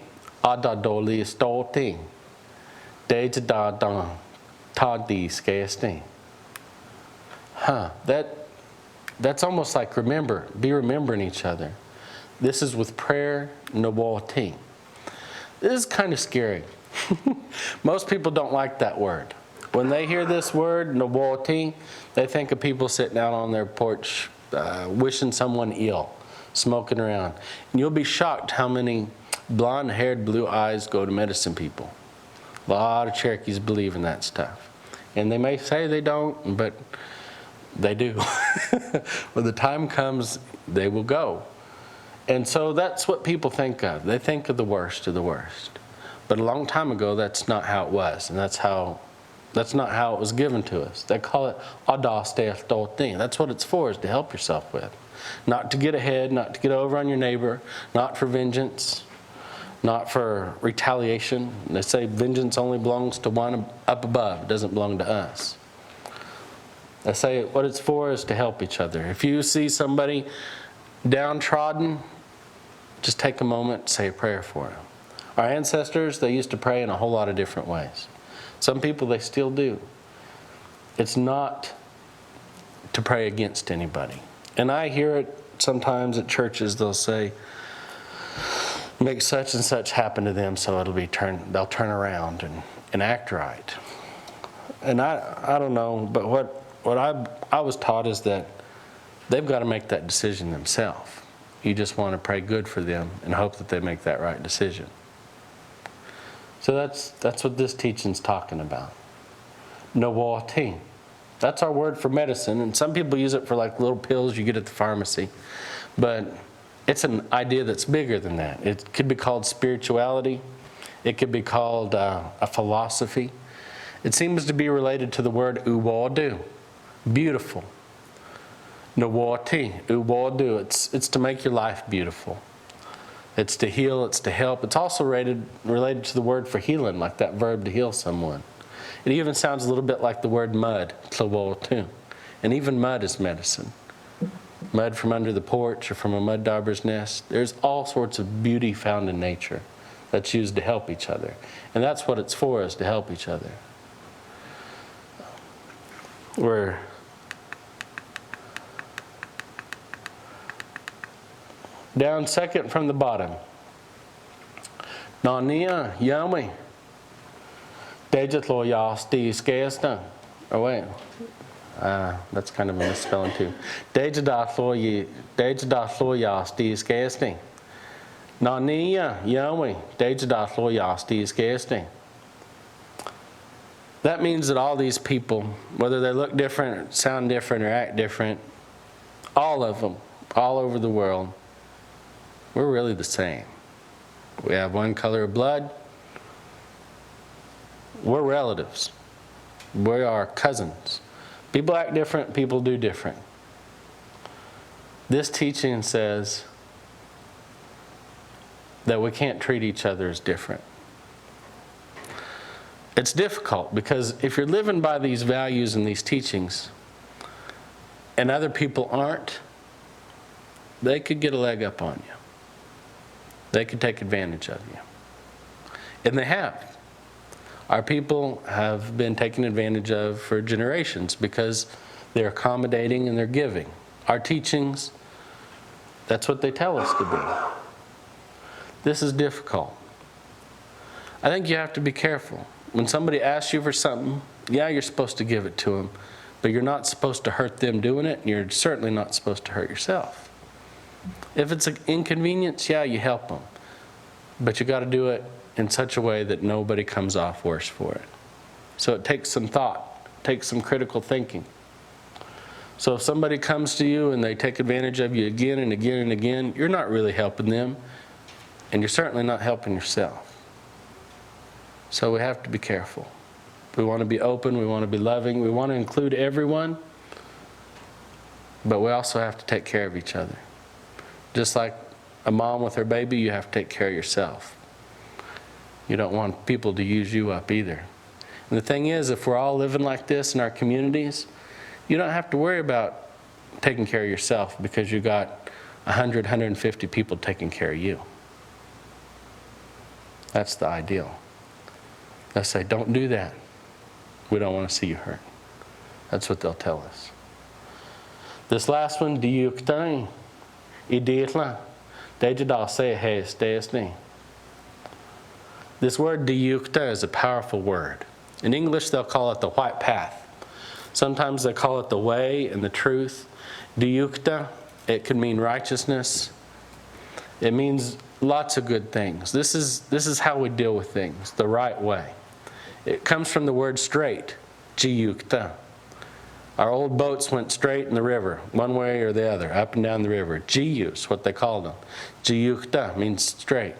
adadoli stolti, deja da dan, tadi SKSD. That's almost like be remembering each other. This is with prayer, nawati. This is kind of scary. Most people don't like that word. When they hear this word, nawati, they think of people sitting out on their porch wishing someone ill, smoking around. And you'll be shocked how many blonde-haired, blue eyes go to medicine people. A lot of Cherokees believe in that stuff. And they may say they don't, but they do. When the time comes, they will go. And so that's what people think of. They think of the worst of the worst. But a long time ago, that's not how it was. And that's not how it was given to us. They call it SKSD. That's what it's for, is to help yourself with. Not to get ahead, not to get over on your neighbor, not for vengeance, not for retaliation. They say vengeance only belongs to one up above. It doesn't belong to us. They say what it's for is to help each other. If you see somebody downtrodden, just take a moment, say a prayer for them. Our ancestors, they used to pray in a whole lot of different ways. Some people, they still do. It's not to pray against anybody. And I hear it sometimes at churches, they'll say, make such and such happen to them so they'll turn around and act right. And I don't know, but what I was taught is that they've got to make that decision themselves. You just want to pray good for them and hope that they make that right decision. So that's what this teaching's talking about. Nawati. That's our word for medicine, and some people use it for like little pills you get at the pharmacy. But it's an idea that's bigger than that. It could be called spirituality. It could be called a philosophy. It seems to be related to the word uwadu, beautiful. Nawati, uwadu. It's to make your life beautiful. It's to heal, it's to help. It's also related to the word for healing, like that verb to heal someone. It even sounds a little bit like the word mud, too. And even mud is medicine. Mud from under the porch or from a mud dauber's nest. There's all sorts of beauty found in nature that's used to help each other. And that's what it's for, is to help each other. We're down second from the bottom. Oniga, Yahweh. Deja SKSD. Oh wait, that's kind of a misspelling too. Deja SKSD. Oniga, Yahweh. Deja SKSD. That means that all these people, whether they look different, sound different, or act different, all of them, all over the world, we're really the same. We have one color of blood. We're relatives. We are cousins. People act different, people do different. This teaching says that we can't treat each other as different. It's difficult because if you're living by these values and these teachings and other people aren't, they could get a leg up on you. They could take advantage of you. And they have. Our people have been taken advantage of for generations because they're accommodating and they're giving. Our teachings, that's what they tell us to be. This is difficult. I think you have to be careful. When somebody asks you for something, yeah, you're supposed to give it to them, but you're not supposed to hurt them doing it, and you're certainly not supposed to hurt yourself. If it's an inconvenience, yeah, you help them. But you got to do it in such a way that nobody comes off worse for it. So it takes some thought, takes some critical thinking. So if somebody comes to you and they take advantage of you again and again and again, you're not really helping them, and you're certainly not helping yourself. So we have to be careful. We want to be open, we want to be loving, we want to include everyone, but we also have to take care of each other. Just like a mom with her baby, you have to take care of yourself. You don't want people to use you up either. And the thing is, if we're all living like this in our communities, you don't have to worry about taking care of yourself because you got 100, 150 people taking care of you. That's the ideal. They'll say, don't do that. We don't want to see you hurt. That's what they'll tell us. This last one, Deja, SKSD. This word Deja is a powerful word. In English, they'll call it the white path. Sometimes they call it the way and the truth. Deja, it could mean righteousness. It means lots of good things. This is how we deal with things, the right way. It comes from the word straight, Jiyukta. Our old boats went straight in the river, one way or the other, up and down the river. Jiyu is what they called them. Jiyukta means straight.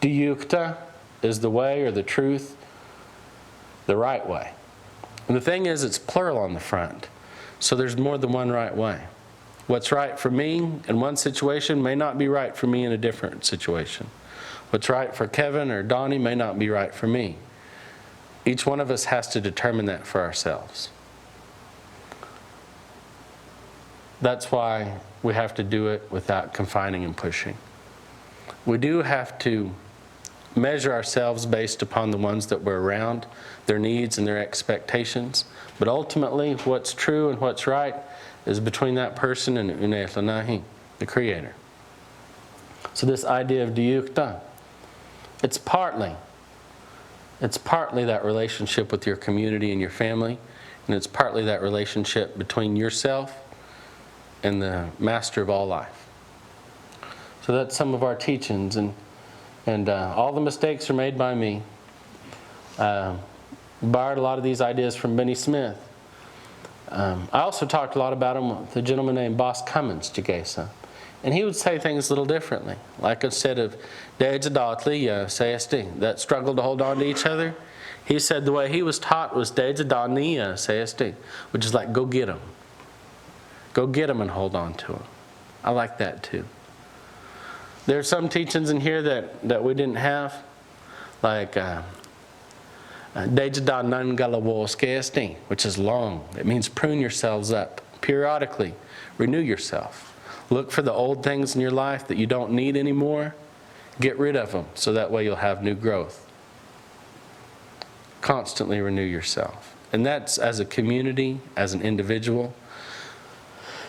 Diyukta is the way or the truth, the right way. And the thing is, it's plural on the front. So there's more than one right way. What's right for me in one situation may not be right for me in a different situation. What's right for Kevin or Donnie may not be right for me. Each one of us has to determine that for ourselves. That's why we have to do it without confining and pushing. We do have to measure ourselves based upon the ones that we're around, their needs and their expectations. But ultimately, what's true and what's right is between that person and Unetlanahi, the Creator. So this idea of Diyukta, it's partly that relationship with your community and your family, and it's partly that relationship between yourself and the Master of all life. So that's some of our teachings, and all the mistakes are made by me. Borrowed a lot of these ideas from Benny Smith. I also talked a lot about them with a gentleman named Boss Cummins, Jagesa. And he would say things a little differently. Like instead of Deja, SKSD, that struggled to hold on to each other, he said the way he was taught was Deja, SKSD, which is like go get them. Go get them and hold on to them. I like that too. There are some teachings in here that we didn't have, like Deja Nangalawo SKSD, which is long. It means prune yourselves up periodically, renew yourself. Look for the old things in your life that you don't need anymore. Get rid of them so that way you'll have new growth. Constantly renew yourself. And that's as a community, as an individual.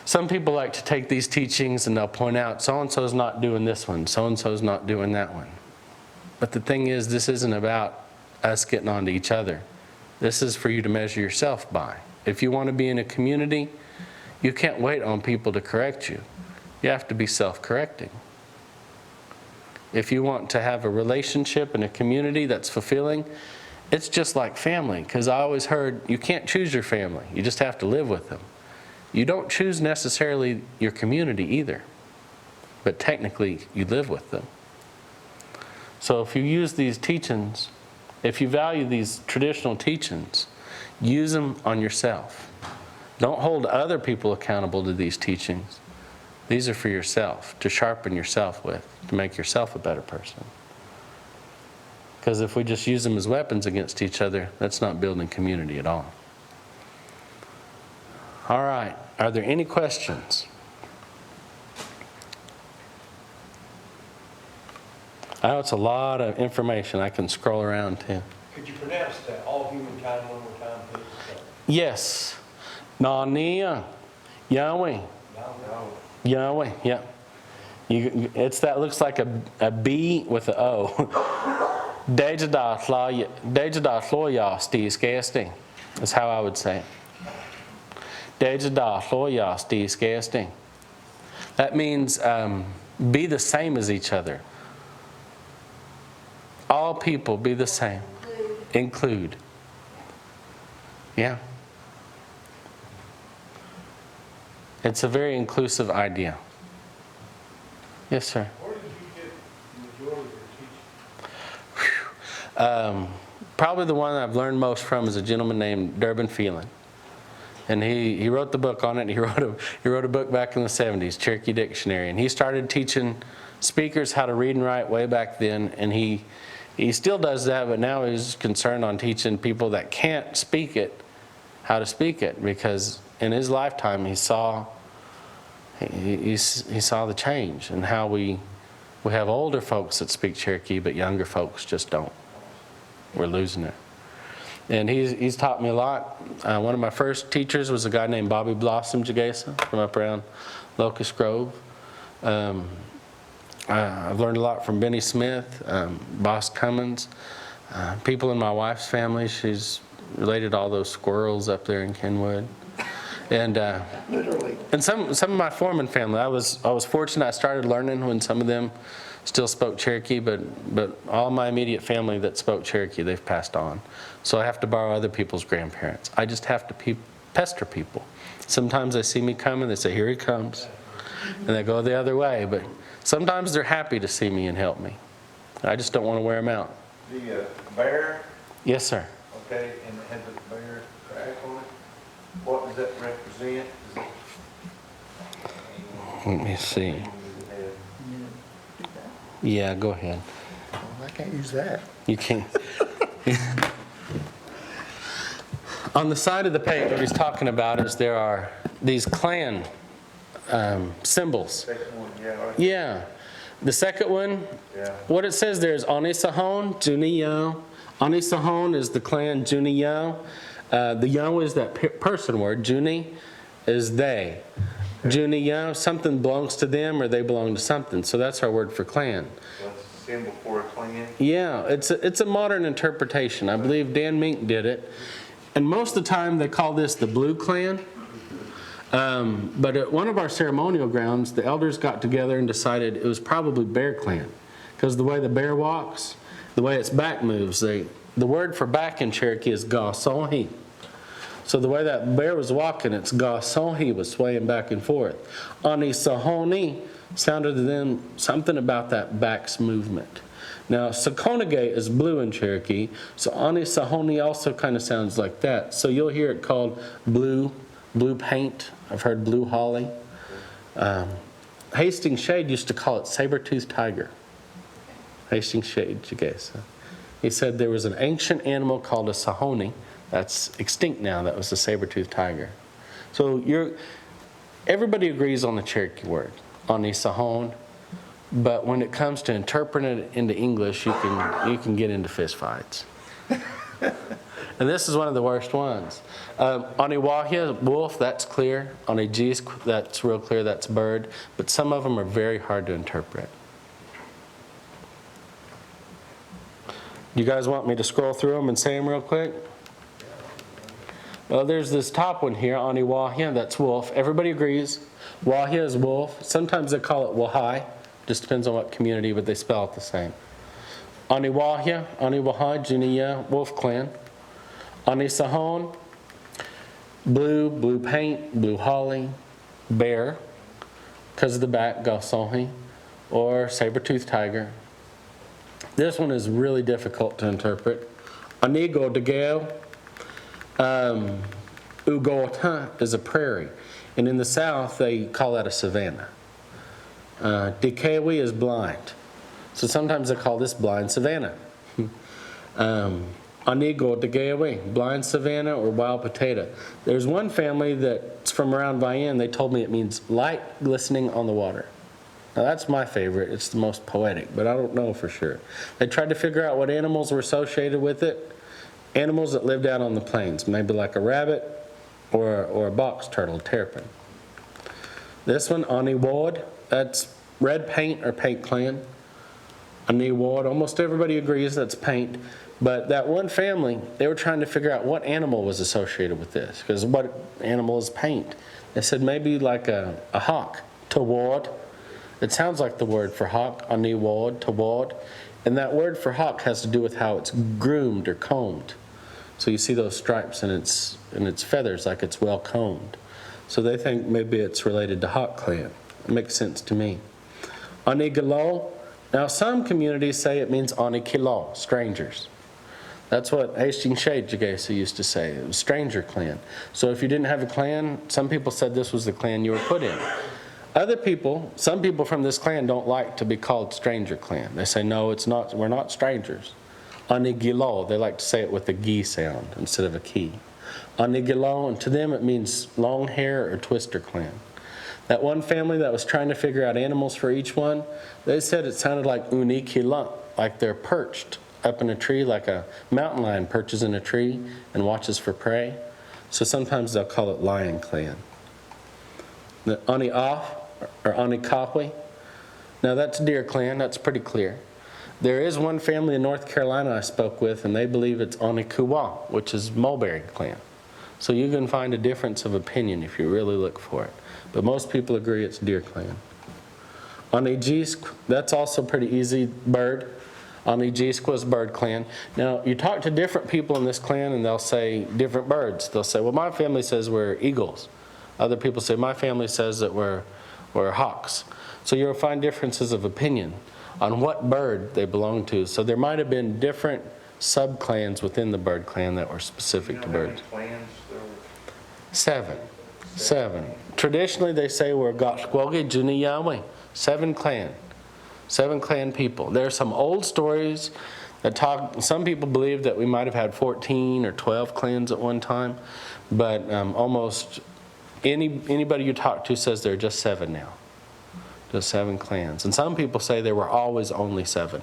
Some people like to take these teachings and they'll point out, so-and-so's not doing this one, so-and-so's not doing that one. But the thing is, this isn't about us getting on to each other. This is for you to measure yourself by. If you want to be in a community, you can't wait on people to correct you. You have to be self-correcting. If you want to have a relationship in a community that's fulfilling, it's just like family. Because I always heard, you can't choose your family. You just have to live with them. You don't choose necessarily your community either. But technically, you live with them. So if you use these teachings, if you value these traditional teachings, use them on yourself. Don't hold other people accountable to these teachings. These are for yourself, to sharpen yourself with, to make yourself a better person. Because if we just use them as weapons against each other, that's not building community at all. All right, are there any questions? I know it's a lot of information I can scroll around to. Could you pronounce that all humankind one more time, please? Yes. Nania, Yahweh. Yahweh, yeah. It's that looks like a B with an O. Deja da floya sti SKSD. That's how I would say it. Deja da floya sti SKSD. That means be the same as each other. All people be the same. Include. Yeah. It's a very inclusive idea. Yes, sir. Where did you get the majority of your teaching? Probably the one I've learned most from is a gentleman named Durbin Phelan. And he wrote the book on it. He wrote a book back in the 70s, Cherokee Dictionary. And he started teaching speakers how to read and write way back then. And he still does that, but now he's concerned on teaching people that can't speak it how to speak it, because in his lifetime he saw the change and how we have older folks that speak Cherokee, but younger folks just don't. We're losing it. And he's taught me a lot. One of my first teachers was a guy named Bobby Blossom Jagesa from up around Locust Grove. I've learned a lot from Benny Smith, Boss Cummins, people in my wife's family. She's related to all those squirrels up there in Kenwood. And Literally. and some of my foreman family, I was fortunate. I started learning when some of them still spoke Cherokee, but all my immediate family that spoke Cherokee, they've passed on. So I have to borrow other people's grandparents. I just have to pester people. Sometimes they see me coming, they say, "Here he comes," and they go the other way. But sometimes they're happy to see me and help me. I just don't want to wear them out. The bear, Yes, sir. okay, and it has a bear track on it. What does that represent? Is it- Let me see. Does it have- Yeah, go ahead. Oh, I can't use that. You can't. On the side of the page, what he's talking about is there are these clan symbols. Second one, yeah, right. Yeah. The second one, Yeah. what it says there is Onisahon, Juniyo. Onisahon is the clan Juniyo. The yo is that person word. Juni is they. Juniyo, something belongs to them or they belong to something. So that's our word for clan. So it's a symbol for a clan. Yeah, it's a modern interpretation. I believe Dan Mink did it. And most of the time they call this the Blue Clan. But at one of our ceremonial grounds, the elders got together and decided it was probably Bear Clan. Because the way the bear walks, the way its back moves, the word for back in Cherokee is gasonhi. So the way that bear was walking, its gasonhi was swaying back and forth. Anisahoni sounded to them something about that back's movement. Now, Sakonage is blue in Cherokee, so Anisahoni also kind of sounds like that. So you'll hear it called blue paint. I've heard blue holly. Hastings Shade used to call it saber-toothed tiger. Hastings Shade, Jagesa. He said there was an ancient animal called a Sahoni. That's extinct now. That was the saber-toothed tiger. So everybody agrees on the Cherokee word, Anisahon. But when it comes to interpreting it into English, you can get into fist fights. And this is one of the worst ones. Oniwahia, wolf, that's clear. Onijis, that's real clear, that's bird. But some of them are very hard to interpret. You guys want me to scroll through them and say them real quick? Well, there's this top one here, Oniwahia, that's wolf. Everybody agrees. Wahia is wolf. Sometimes they call it Wahai. Just depends on what community, but they spell it the same. Oniwahia, Oniwahai, Juniya, Wolf Clan. Anisahon, blue paint, blue holly, bear, because of the back, Gasonhi, or saber-toothed tiger. This one is really difficult to interpret. Onigo Degeo, Ugota is a prairie, and in the south they call that a savanna. Dikewi is blind, so sometimes they call this blind savanna. Onigo Degewe, blind savanna or wild potato. There's one family that's from around Vienne, they told me it means light glistening on the water. Now that's my favorite, it's the most poetic, but I don't know for sure. They tried to figure out what animals were associated with it. Animals that lived out on the plains, maybe like a rabbit or a box turtle, terrapin. This one, Oniwad, that's red paint or paint clan. Oniwad, almost everybody agrees that's paint. But that one family, they were trying to figure out what animal was associated with this, because what animal is paint? They said maybe like a hawk, tawad. It sounds like the word for hawk, aniwad, tawad. And that word for hawk has to do with how it's groomed or combed. So you see those stripes in its feathers, like it's well combed. So they think maybe it's related to hawk clan. It makes sense to me. Onigalo, now some communities say it means Onikilo, strangers. That's what Hastings Shade Jagesa used to say. It was stranger clan. So if you didn't have a clan, some people said this was the clan you were put in. Other people, some people from this clan don't like to be called stranger clan. They say, no, it's not, we're not strangers. Onigilo, they like to say it with a gi sound instead of a key. Onigilo, and to them it means long hair or twister clan. That one family that was trying to figure out animals for each one, they said it sounded like unikila, like they're perched up in a tree, like a mountain lion perches in a tree and watches for prey. So sometimes they'll call it lion clan. The Oni-Off or Oni-Kahwe, now that's deer clan, that's pretty clear. There is one family in North Carolina I spoke with, and they believe it's Oni-Kuwa, which is mulberry clan. So you can find a difference of opinion if you really look for it. But most people agree it's deer clan. Oniga, that's also pretty easy, bird. Oniga was bird clan. Now, you talk to different people in this clan and they'll say different birds. They'll say, well, my family says we're eagles. Other people say, my family says that we're hawks. So you'll find differences of opinion on what bird they belong to. So there might have been different sub-clans within the bird clan that were specific to birds. Clans there were? 7. 7. Traditionally, they say we're Gashkwoge Juni Yahweh. 7 clan. 7 clan people. There are some old stories that talk, some people believe that we might have had 14 or 12 clans at one time, but almost anybody you talk to says there are just 7 now. Just 7 clans. And some people say there were always only 7.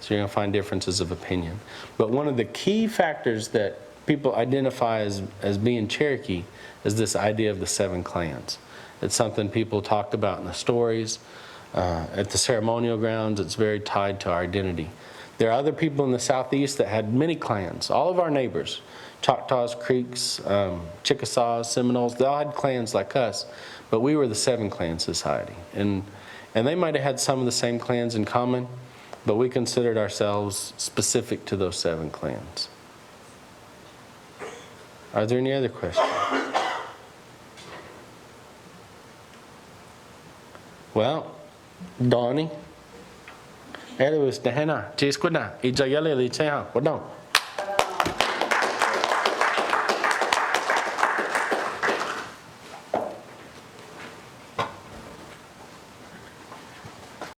So you're going to find differences of opinion. But one of the key factors that people identify as being Cherokee is this idea of the 7 clans. It's something people talked about in the stories. At the ceremonial grounds, it's very tied to our identity. There are other people in the southeast that had many clans. All of our neighbors, Choctaws, Creeks, Chickasaws, Seminoles, they all had clans like us, but we were the 7 clan society. And they might have had some of the same clans in common, but we considered ourselves specific to those 7 clans. Are there any other questions? Well, Donnie, Elois Dehena, Chisquina, Ijayale Lichea, what no?